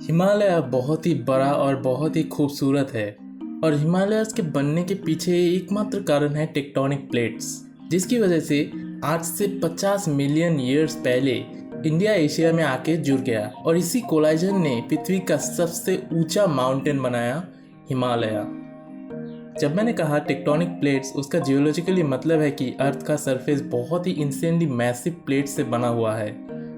हिमालय बहुत ही बड़ा और बहुत ही खूबसूरत है और हिमालयस के बनने के पीछे एकमात्र कारण है टेक्टोनिक प्लेट्स, जिसकी वजह से आज से 50 मिलियन ईयर्स पहले इंडिया एशिया में आके जुड़ गया और इसी कोलाइजन ने पृथ्वी का सबसे ऊंचा माउंटेन बनाया, हिमालय। जब मैंने कहा टेक्टोनिक प्लेट्स, उसका जियोलॉजिकली मतलब है कि अर्थ का सरफेस बहुत ही इंसेनली मैसिव प्लेट्स से बना हुआ है,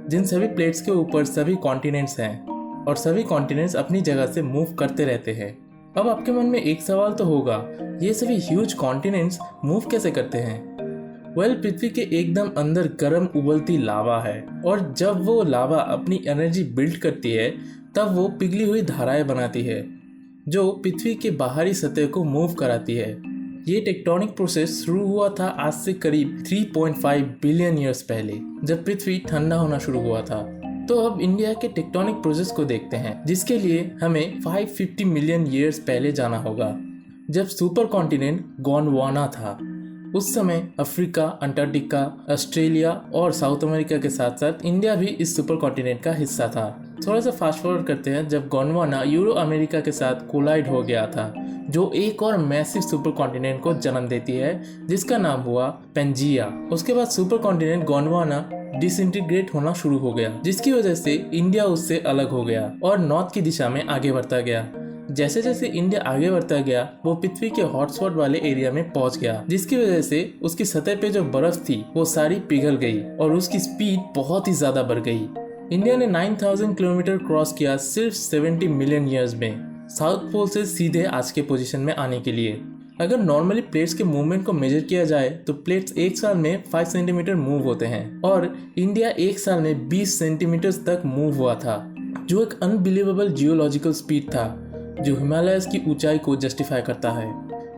जिन सभी प्लेट्स के ऊपर सभी कॉन्टिनेंट्स हैं और सभी कॉन्टिनेंट्स अपनी जगह से मूव करते रहते हैं। अब आपके मन में एक सवाल तो होगा, ये सभी ह्यूज कॉन्टिनेंट्स मूव कैसे करते हैं? पृथ्वी के एकदम अंदर गर्म उबलती लावा है और जब वो लावा अपनी एनर्जी बिल्ड करती है तब वो पिघली हुई धाराएं बनाती है जो पृथ्वी के बाहरी सतह को मूव कराती है। ये टेक्टोनिक प्रोसेस शुरू हुआ था आज से करीब 3.5 बिलियन ईयर्स पहले, जब पृथ्वी ठंडा होना शुरू हुआ था। तो अब इंडिया के टेक्टोनिक प्रोसेस को देखते हैं, जिसके लिए हमें 550 मिलियन ईयर्स पहले जाना होगा, जब सुपर कॉन्टिनेंट गोंडवाना था। उस समय अफ्रीका, अंटार्कटिका, ऑस्ट्रेलिया और साउथ अमेरिका के साथ साथ इंडिया भी इस सुपर कॉन्टिनेंट का हिस्सा था। थोड़ा सा फास्ट फॉरवर्ड करते हैं, जब गोंडवाना यूरो अमेरिका के साथ कोलाइड हो गया था, जो एक और मैसिव सुपर कॉन्टिनेंट को जन्म देती है, जिसका नाम हुआ पेंजिया। उसके बाद सुपर कॉन्टिनेंट गोंडवाना डिसइंटीग्रेट होना शुरू हो गया, जिसकी वजह से इंडिया उससे अलग हो गया और नॉर्थ की दिशा में आगे बढ़ता गया। जैसे जैसे इंडिया आगे बढ़ता गया, वो पृथ्वी के हॉटस्पॉट वाले एरिया में पहुंच गया, जिसकी वजह से उसकी सतह पे जो बर्फ थी वो सारी पिघल गई और उसकी स्पीड बहुत ही ज्यादा बढ़ गई। इंडिया ने 9000 किलोमीटर क्रॉस किया सिर्फ 70 मिलियन ईयर्स में, साउथ पोल से सीधे आज के पोजीशन में आने के लिए। अगर नॉर्मली प्लेट्स के मूवमेंट को मेजर किया जाए तो प्लेट्स एक साल में 5 सेंटीमीटर मूव होते हैं और इंडिया एक साल में 20 सेंटीमीटर तक मूव हुआ था, जो एक अनबिलीवेबल जियोलॉजिकल स्पीड था, जो हिमालयस की ऊंचाई को जस्टिफाई करता है।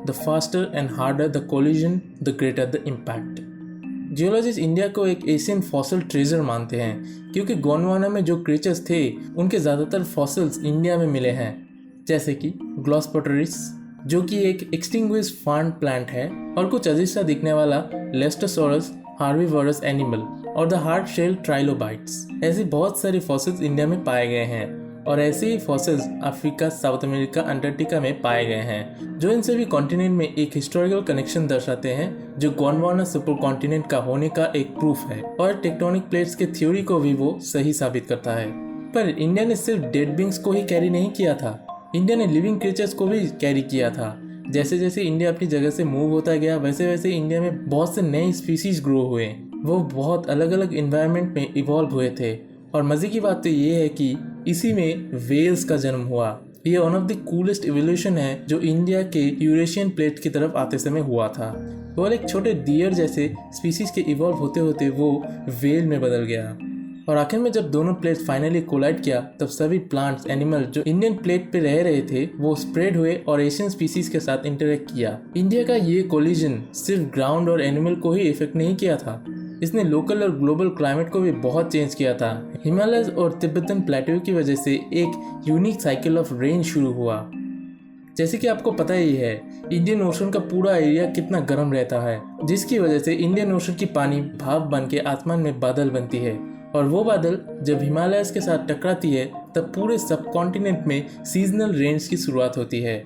The faster and harder the collision, the greater the impact. Geologist India को एक एशियन फॉसिल ट्रेजर मानते हैं, क्योंकि गोंडवाना में जो क्रीचर्स थे उनके ज़्यादातर फॉसिल्स इंडिया में मिले हैं, जैसे कि ग्लॉस्पोटेरिस, जो कि एक एक्सटिंग्विश्ड फर्न प्लांट है, और कुछ अजीब सा दिखने वाला लेस्टोसोरस हार्बीवोरस एनिमल और द हार्ड शेल ट्राइलोबाइट्स। ऐसे बहुत सारे फॉसिल्स इंडिया में पाए गए हैं और ऐसे ही fossils Africa, South America, Antarctica में पाए गए हैं, जो इन सभी कॉन्टिनेंट में एक हिस्टोरिकल कनेक्शन दर्शाते हैं, जो गोंडवाना सुपर कॉन्टिनेंट का होने का एक प्रूफ है और टेक्टोनिक प्लेट्स के थ्योरी को भी वो सही साबित करता है। पर इंडिया ने सिर्फ डेड बीइंग्स को ही कैरी नहीं किया था, इंडिया ने लिविंग क्रीचर्स को भी कैरी किया था। जैसे जैसे इंडिया अपनी जगह से मूव होता गया, वैसे वैसे इंडिया में बहुत से नए स्पीसीज ग्रो हुए। वो बहुत अलग अलग इन्वायरमेंट में इवॉल्व हुए थे और मजे की बात तो ये है कि इसी में वेल्स का जन्म हुआ। ये one of the coolest evolution है जो इंडिया के यूरेशियन प्लेट की तरफ आते समय हुआ था। वो एक छोटे डियर जैसे स्पीसीज के इवॉल्व होते होते वो वेल में बदल गया और आखिर में जब दोनों प्लेट्स फाइनली कोलाइड किया, तब सभी प्लांट्स, एनिमल जो इंडियन प्लेट पे रह रहे थे वो स्प्रेड हुए और एशियन स्पीसीज के साथ इंटरेक्ट किया। इंडिया का ये कोलिजन सिर्फ ग्राउंड और एनिमल को ही इफेक्ट नहीं किया था, इसने लोकल और ग्लोबल क्लाइमेट को भी बहुत चेंज किया था। हिमालय और तिब्बतन प्लेटो की वजह से एक यूनिक साइकिल ऑफ रेन शुरू हुआ। जैसे कि आपको पता ही है, इंडियन ओशन का पूरा एरिया कितना गर्म रहता है, जिसकी वजह से इंडियन ओशन की पानी भाप बन के आसमान में बादल बनती है और वो बादल जब हिमालयस के साथ टकराती है तब पूरे सब कॉन्टिनेंट में सीजनल रेन्स की शुरुआत होती है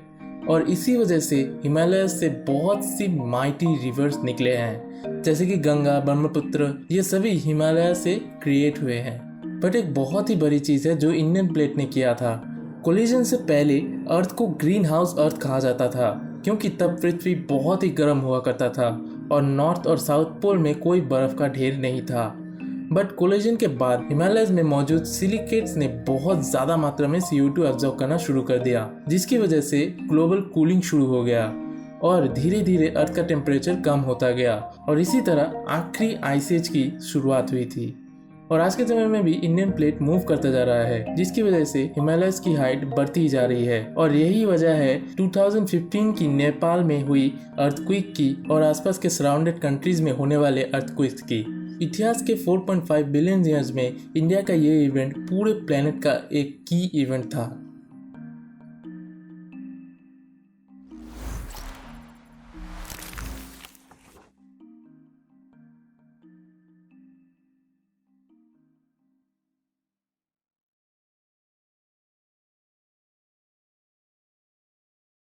और इसी वजह से हिमालयस से बहुत सी माइटी रिवर्स निकले हैं, जैसे कि गंगा, ब्रह्मपुत्र, ये सभी हिमालय से क्रिएट हुए हैं। बट एक बहुत ही बड़ी चीज़ है जो इंडियन प्लेट ने किया था। कोलिजन से पहले अर्थ को ग्रीन हाउस अर्थ कहा जाता था, क्योंकि तब पृथ्वी बहुत ही गर्म हुआ करता था और नॉर्थ और साउथ पोल में कोई बर्फ का ढेर नहीं था। बट कोलिजन के बाद हिमालयस में मौजूद सिलिकेट्स ने बहुत ज़्यादा मात्रा में CO2 एब्जॉर्ब करना शुरू कर दिया, जिसकी वजह से ग्लोबल कूलिंग शुरू हो गया और धीरे धीरे अर्थ का टेम्परेचर कम होता गया और इसी तरह आखिरी आइस एज की शुरुआत हुई थी। और आज के समय में भी इंडियन प्लेट मूव करता जा रहा है, जिसकी वजह से हिमालयस की हाइट बढ़ती ही जा रही है और यही वजह है 2015 की नेपाल में हुई अर्थक्वेक की और आसपास के सराउंडेड कंट्रीज में होने वाले अर्थक्वेक्स की। इतिहास के 4.5 बिलियन ईयर्स में इंडिया का ये इवेंट पूरे प्लेनेट का एक की इवेंट था।